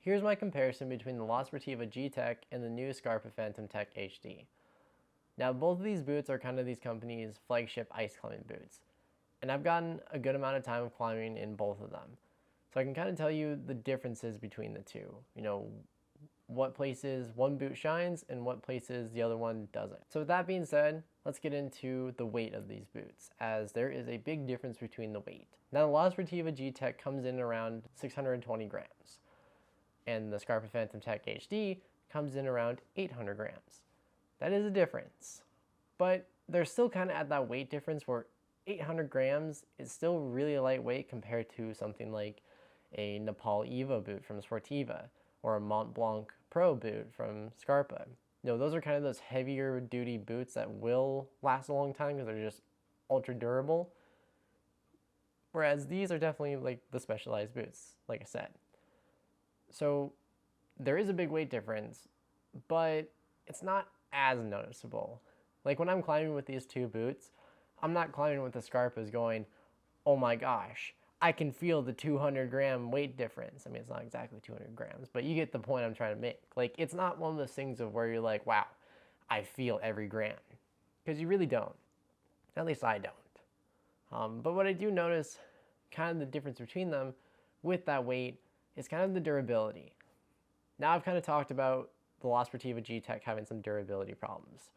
Here's my comparison between the La Sportiva G-Tech and the new Scarpa Phantom Tech HD. Now, both of these boots are kind of these companies' flagship ice climbing boots, and I've gotten a good amount of time of climbing in both of them. So I can kind of tell you the differences between the two. What places one boot shines and what places the other one doesn't. So with that being said, let's get into the weight of these boots, as there is a big difference between the weight. Now, the La Sportiva G-Tech comes in around 620 grams, and the Scarpa Phantom Tech HD comes in around 800 grams. That is a difference, but they're still kind of at that weight difference where 800 grams is still really lightweight compared to something like a Nepal Evo boot from Sportiva or a Mont Blanc Pro boot from Scarpa. Those are kind of those heavier duty boots that will last a long time because they're just ultra durable. Whereas these are definitely like the specialized boots, like I said. So there is a big weight difference, but it's not as noticeable. Like when I'm climbing with these two boots, I'm not climbing with the Scarpas going, oh my gosh, I can feel the 200-gram weight difference. I mean, it's not exactly 200 grams, but you get the point I'm trying to make. Like, it's not one of those things of where you're like, wow, I feel every gram. Because you really don't. At least I don't. But what I do notice, kind of the difference between them with that weight, is kind of the durability. Now I've kind of talked about the La Sportiva G-Tech having some durability problems.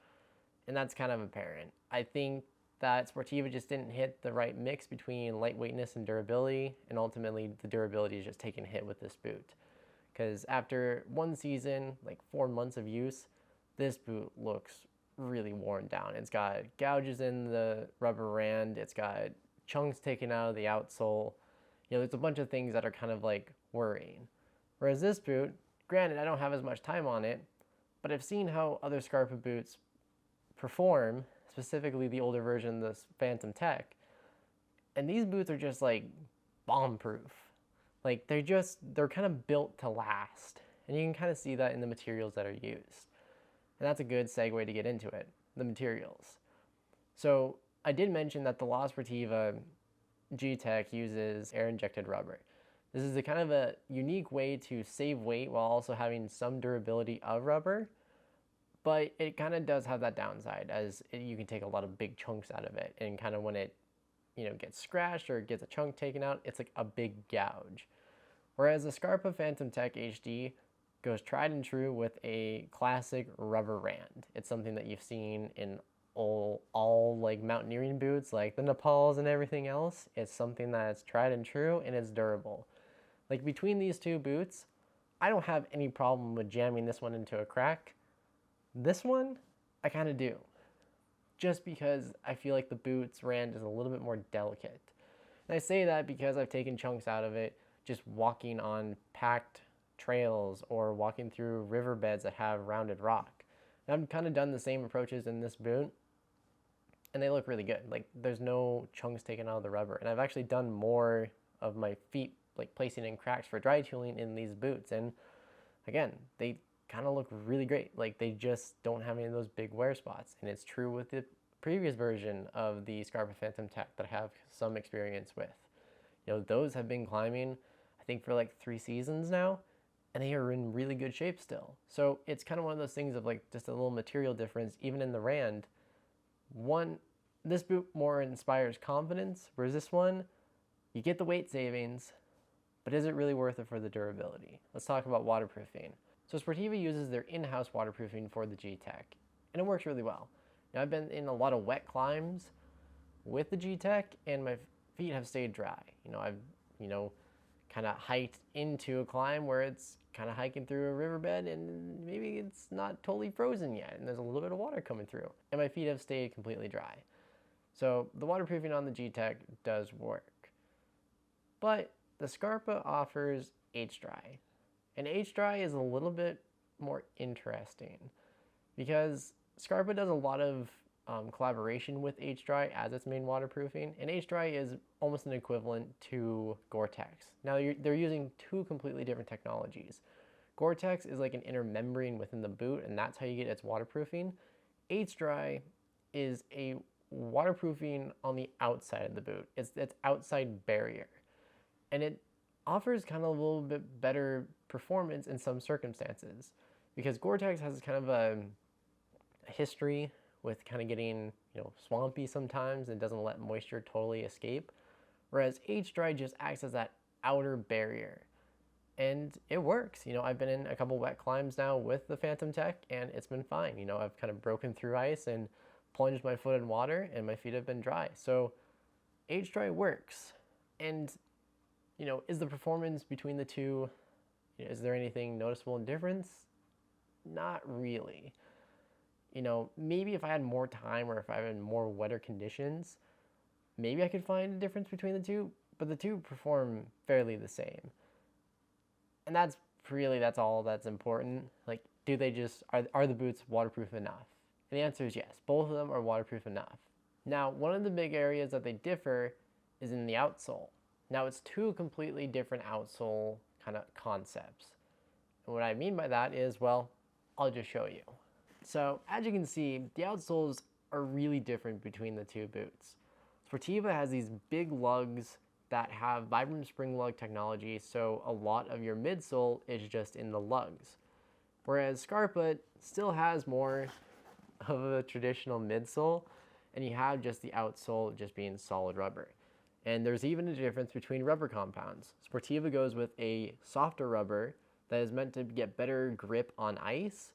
And that's kind of apparent. I think that Sportiva just didn't hit the right mix between lightweightness and durability, and ultimately the durability is just taking a hit with this boot. Because after one season, like 4 months of use, this boot looks really worn down. It's got gouges in the rubber rand, it's got chunks taken out of the outsole. There's a bunch of things that are kind of like worrying. Whereas this boot, granted I don't have as much time on it, but I've seen how other Scarpa boots perform, specifically the older version, the Phantom Tech, and these boots are just like bomb-proof. Like they're kind of built to last, and you can kind of see that in the materials that are used. And that's a good segue to get into it, the materials. So I did mention that the La Sportiva G-Tech uses air-injected rubber. This is a kind of a unique way to save weight while also having some durability of rubber. But it kind of does have that downside, as you can take a lot of big chunks out of it, and kind of when it gets scratched or gets a chunk taken out, it's like a big gouge. Whereas the Scarpa Phantom Tech HD goes tried and true with a classic rubber rand. It's something that you've seen in all like mountaineering boots, like the Nepals and everything else. It's something that's tried and true, and it's durable. Like between these two boots, I don't have any problem with jamming this one into a crack. This one, I kind of do, just because I feel like the boot's rand is a little bit more delicate. And I say that because I've taken chunks out of it just walking on packed trails or walking through riverbeds that have rounded rock. And I've kind of done the same approaches in this boot, and they look really good. Like there's no chunks taken out of the rubber. And I've actually done more of my feet, like placing in cracks for dry tooling in these boots. And again, they kind of look really great. Like they just don't have any of those big wear spots. And it's true with the previous version of the Scarpa Phantom Tech that I have some experience with. Those have been climbing, I think, for like 3 seasons now, and they are in really good shape still. So it's kind of one of those things of like just a little material difference, even in the rand. This boot more inspires confidence, whereas this one, you get the weight savings, but is it really worth it for the durability? Let's talk about waterproofing. So Sportiva uses their in-house waterproofing for the G-Tech, and it works really well. Now, I've been in a lot of wet climbs with the G-Tech, and my feet have stayed dry. I've, kind of hiked into a climb where it's kind of hiking through a riverbed, and maybe it's not totally frozen yet, and there's a little bit of water coming through, and my feet have stayed completely dry. So the waterproofing on the G-Tech does work. But the Scarpa offers H-Dry. And H-Dry is a little bit more interesting because Scarpa does a lot of collaboration with H-Dry as its main waterproofing, and H-Dry is almost an equivalent to Gore-Tex. Now they're using 2 completely different technologies. Gore-Tex is like an inner membrane within the boot, and that's how you get its waterproofing. H-Dry is a waterproofing on the outside of the boot. It's outside barrier, and it offers kind of a little bit better performance in some circumstances, because Gore-Tex has kind of a history with kind of getting, swampy sometimes and doesn't let moisture totally escape, whereas H-Dry just acts as that outer barrier. And it works. I've been in a couple wet climbs now with the Phantom Tech, and it's been fine. I've kind of broken through ice and plunged my foot in water, and my feet have been dry. So H-Dry works. And, is the performance between the two, is there anything noticeable in difference? Not really. Maybe if I had more time or if I had more wetter conditions, maybe I could find a difference between the two, but the two perform fairly the same. And that's all that's important. Like, do they just, are the boots waterproof enough? And the answer is yes, both of them are waterproof enough. Now, one of the big areas that they differ is in the outsole. Now, it's two completely different outsole kind of concepts. And what I mean by that is, well, I'll just show you. So, as you can see, the outsoles are really different between the two boots. Sportiva has these big lugs that have Vibram spring lug technology, so a lot of your midsole is just in the lugs. Whereas Scarpa still has more of a traditional midsole, and you have just the outsole just being solid rubber. And there's even a difference between rubber compounds. Sportiva goes with a softer rubber that is meant to get better grip on ice,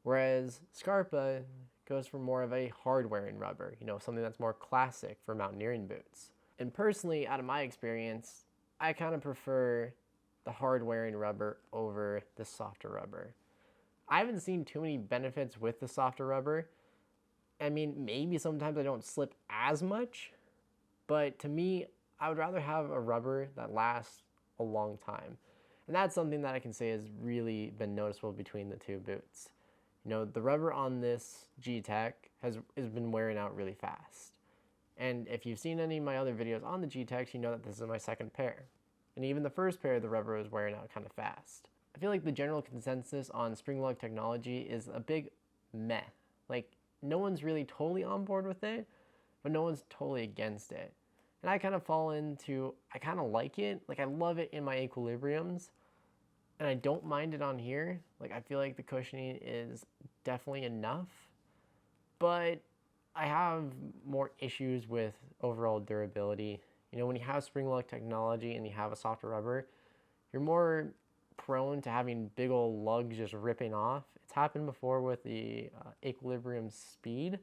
whereas Scarpa goes for more of a hard-wearing rubber, something that's more classic for mountaineering boots. And personally, out of my experience, I kind of prefer the hard-wearing rubber over the softer rubber. I haven't seen too many benefits with the softer rubber. I mean, maybe sometimes I don't slip as much, but to me, I would rather have a rubber that lasts a long time. And that's something that I can say has really been noticeable between the two boots. The rubber on this G-Tech has been wearing out really fast. And if you've seen any of my other videos on the G-Techs, you know that this is my second pair. And even the first pair, the rubber was wearing out kind of fast. I feel like the general consensus on spring lug technology is a big meh. Like, no one's really totally on board with it, but no one's totally against it. And I kind of fall into, I kind of like it. Like, I love it in my equilibriums, and I don't mind it on here. Like, I feel like the cushioning is definitely enough, but I have more issues with overall durability. When you have spring lug technology and you have a softer rubber, you're more prone to having big old lugs just ripping off. It's happened before with the Equilibrium Speed.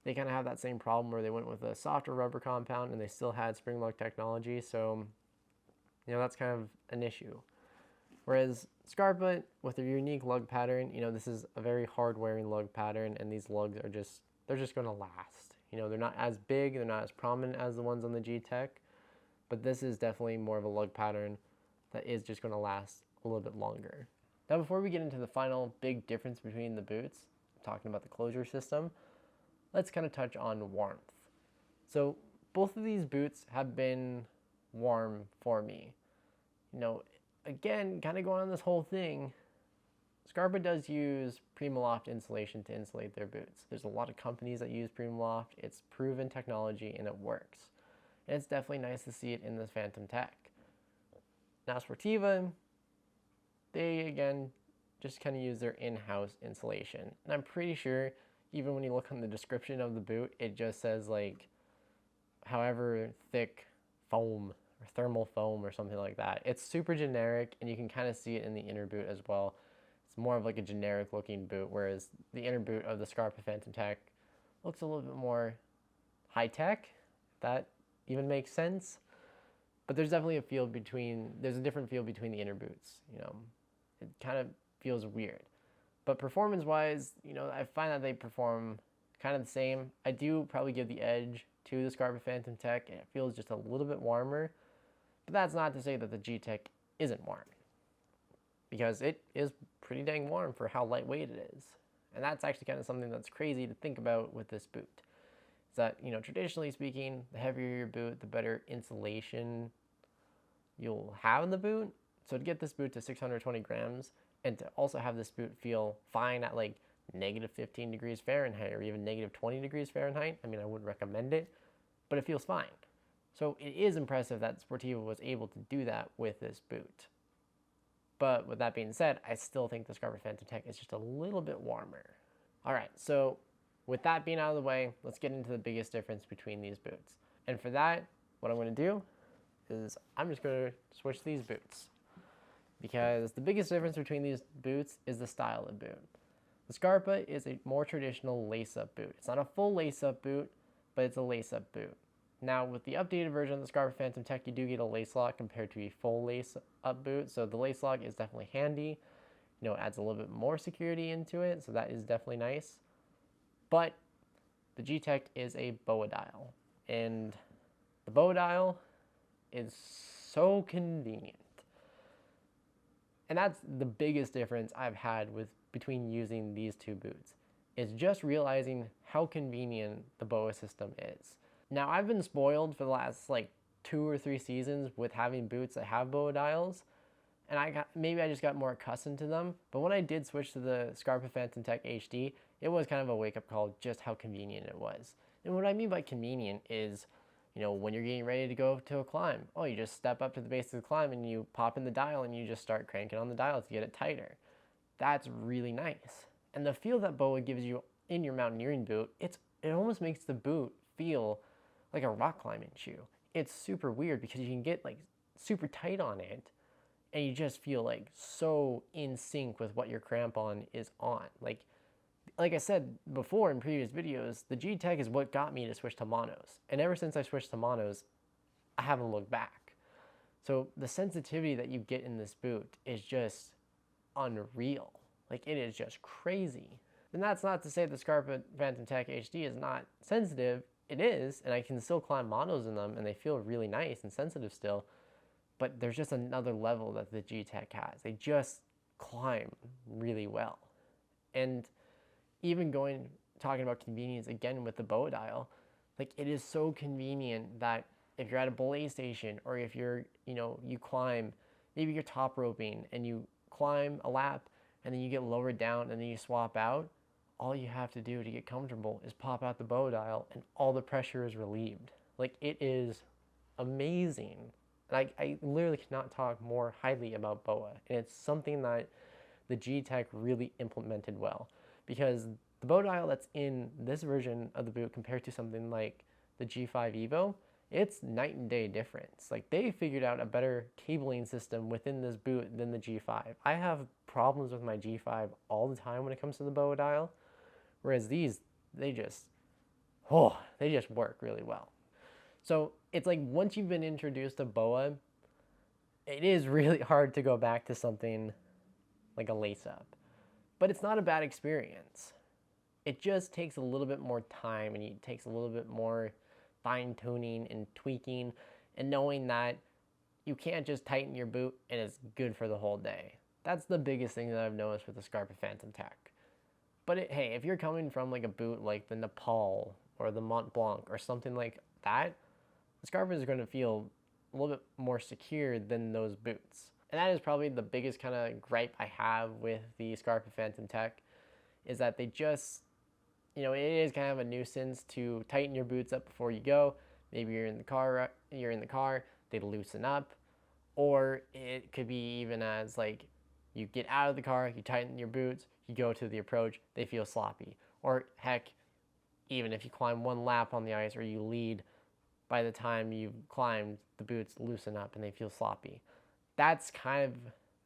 They kind of have that same problem where they went with a softer rubber compound and they still had spring lug technology. So, that's kind of an issue. Whereas Scarpa, with their unique lug pattern, this is a very hard wearing lug pattern, and these lugs are they're just going to last. They're not as big, they're not as prominent as the ones on the G-Tech, but this is definitely more of a lug pattern that is just going to last a little bit longer. Now, before we get into the final big difference between the boots, talking about the closure system, let's kind of touch on warmth. So both of these boots have been warm for me. Again, kind of going on this whole thing, Scarpa does use Primaloft insulation to insulate their boots. There's a lot of companies that use Primaloft. It's proven technology and it works. And it's definitely nice to see it in this Phantom Tech. Now Sportiva, they again just kind of use their in-house insulation. And I'm pretty sure even when you look on the description of the boot, it just says like however thick foam or thermal foam or something like that. It's super generic, and you can kind of see it in the inner boot as well. It's more of like a generic looking boot, whereas the inner boot of the Scarpa Phantom Tech looks a little bit more high tech, if that even makes sense. But there's definitely there's a different feel between the inner boots. It kind of feels weird. But performance wise, I find that they perform kind of the same. I do probably give the edge to the Scarpa Phantom Tech, and it feels just a little bit warmer. But that's not to say that the G-Tech isn't warm, because it is pretty dang warm for how lightweight it is. And that's actually kind of something that's crazy to think about with this boot. Is that, traditionally speaking, the heavier your boot, the better insulation you'll have in the boot. So to get this boot to 620 grams, and to also have this boot feel fine at like negative 15 degrees Fahrenheit or even negative 20 degrees Fahrenheit, I mean, I wouldn't recommend it, but it feels fine. So it is impressive that Sportiva was able to do that with this boot. But with that being said, I still think the Scarpa Phantom Tech is just a little bit warmer. All right, so with that being out of the way, let's get into the biggest difference between these boots. And for that, what I'm going to do is I'm just going to switch these boots, because the biggest difference between these boots is the style of boot. The Scarpa is a more traditional lace-up boot. It's not a full lace-up boot, but it's a lace-up boot. Now, with the updated version of the Scarpa Phantom Tech, you do get a lace lock compared to a full lace-up boot. So the lace lock is definitely handy. You know, it adds a little bit more security into it, so that is definitely nice. But the G-Tech is a boa dial, and the boa dial is so convenient. And that's the biggest difference I've had between using these two boots, is just realizing how convenient the boa system is. Now, I've been spoiled for the last like 2 or 3 seasons with having boots that have boa dials, and maybe I just got more accustomed to them. But when I did switch to the Scarpa Phantom Tech HD, it was kind of a wake-up call just how convenient it was. And what I mean by convenient is, you know, when you're getting ready to go to a climb, you just step up to the base of the climb and you pop in the dial and you just start cranking on the dial to get it tighter. That's really nice. And the feel that boa gives you in your mountaineering boot, it almost makes the boot feel like a rock climbing shoe. It's super weird because you can get like super tight on it and you just feel like so in sync with what your crampon is on. Like I said before in previous videos, the G-Tech is what got me to switch to monos. And ever since I switched to monos, I haven't looked back. So the sensitivity that you get in this boot is just unreal. Like, it is just crazy. And that's not to say the Scarpa Phantom Tech HD is not sensitive. It is, and I can still climb monos in them, and they feel really nice and sensitive still. But there's just another level that the G-Tech has. They just climb really well. And even talking about convenience again with the boa dial, like, it is so convenient that if you're at a belay station, or if you're, you climb, maybe you're top roping and you climb a lap and then you get lowered down and then you swap out, all you have to do to get comfortable is pop out the boa dial and all the pressure is relieved. Like, it is amazing. And I literally cannot talk more highly about boa. And it's something that the G-Tech really implemented well, because the boa dial that's in this version of the boot compared to something like the G5 Evo, it's night and day difference. Like, they figured out a better cabling system within this boot than the G5. I have problems with my G5 all the time when it comes to the boa dial, whereas these, they just work really well. So it's like, once you've been introduced to boa, it is really hard to go back to something like a lace-up. But it's not a bad experience. It just takes a little bit more time, and it takes a little bit more fine-tuning and tweaking, and knowing that you can't just tighten your boot and it's good for the whole day. That's the biggest thing that I've noticed with the Scarpa Phantom Tech. But hey, if you're coming from like a boot like the Nepal or the Mont Blanc or something like that, the Scarpa is going to feel a little bit more secure than those boots. And that is probably the biggest kind of gripe I have with the Scarpa Phantom Tech, is that they just, it is kind of a nuisance to tighten your boots up before you go. Maybe you're in the car, they loosen up. Or it could be even as like, you get out of the car, you tighten your boots, you go to the approach, they feel sloppy. Or heck, even if you climb one lap on the ice or you lead, by the time you've climbed, the boots loosen up and they feel sloppy. That's kind of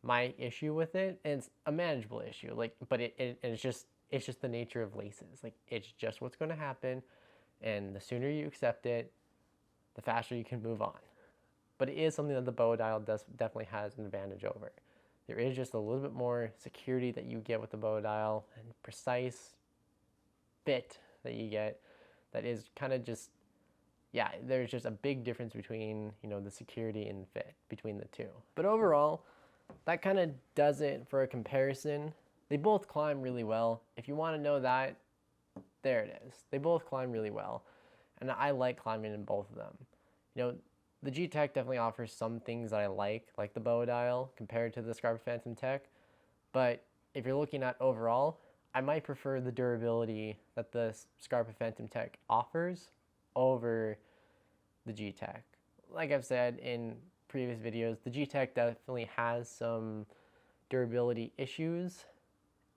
my issue with it, and it's a manageable issue. But it's just the nature of laces. Like, it's just what's going to happen, and the sooner you accept it, the faster you can move on. But it is something that the boa dial definitely has an advantage over. There is just a little bit more security that you get with the boa dial, and precise fit that you get. That is kind of just, there's just a big difference between, the security and fit between the two. But overall, that kind of does it for a comparison. They both climb really well. If you want to know that, there it is. They both climb really well. And I like climbing in both of them. The G-Tech definitely offers some things that I like the boa dial compared to the Scarpa Phantom Tech. But if you're looking at overall, I might prefer the durability that the Scarpa Phantom Tech offers over the G-Tech. Like I've said in previous videos, the G-Tech definitely has some durability issues,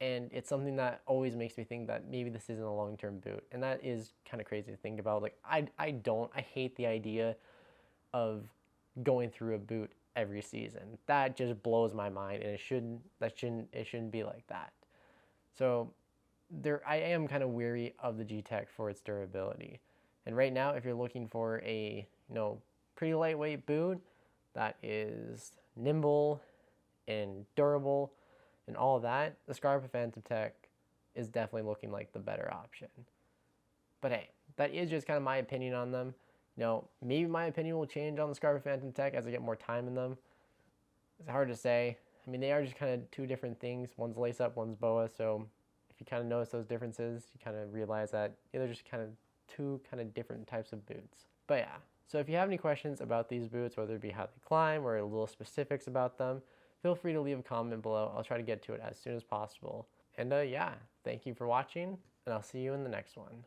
and it's something that always makes me think that maybe this isn't a long-term boot, and that is kind of crazy to think about. Like I hate the idea of going through a boot every season. That just blows my mind, and it shouldn't be like that. So I am kind of weary of the G-Tech for its durability. And right now, if you're looking for a pretty lightweight boot that is nimble and durable and all of that, the Scarpa Phantom Tech is definitely looking like the better option. But hey, that is just kind of my opinion on them. Maybe my opinion will change on the Scarpa Phantom Tech as I get more time in them. It's hard to say. I mean, they are just kind of two different things. One's lace up, one's BOA. So if you kind of notice those differences, you kind of realize that they're just kind of two kind of different types of boots. But yeah, so if you have any questions about these boots, whether it be how they climb or a little specifics about them, feel free to leave a comment below. I'll try to get to it as soon as possible. And yeah, thank you for watching, and I'll see you in the next one.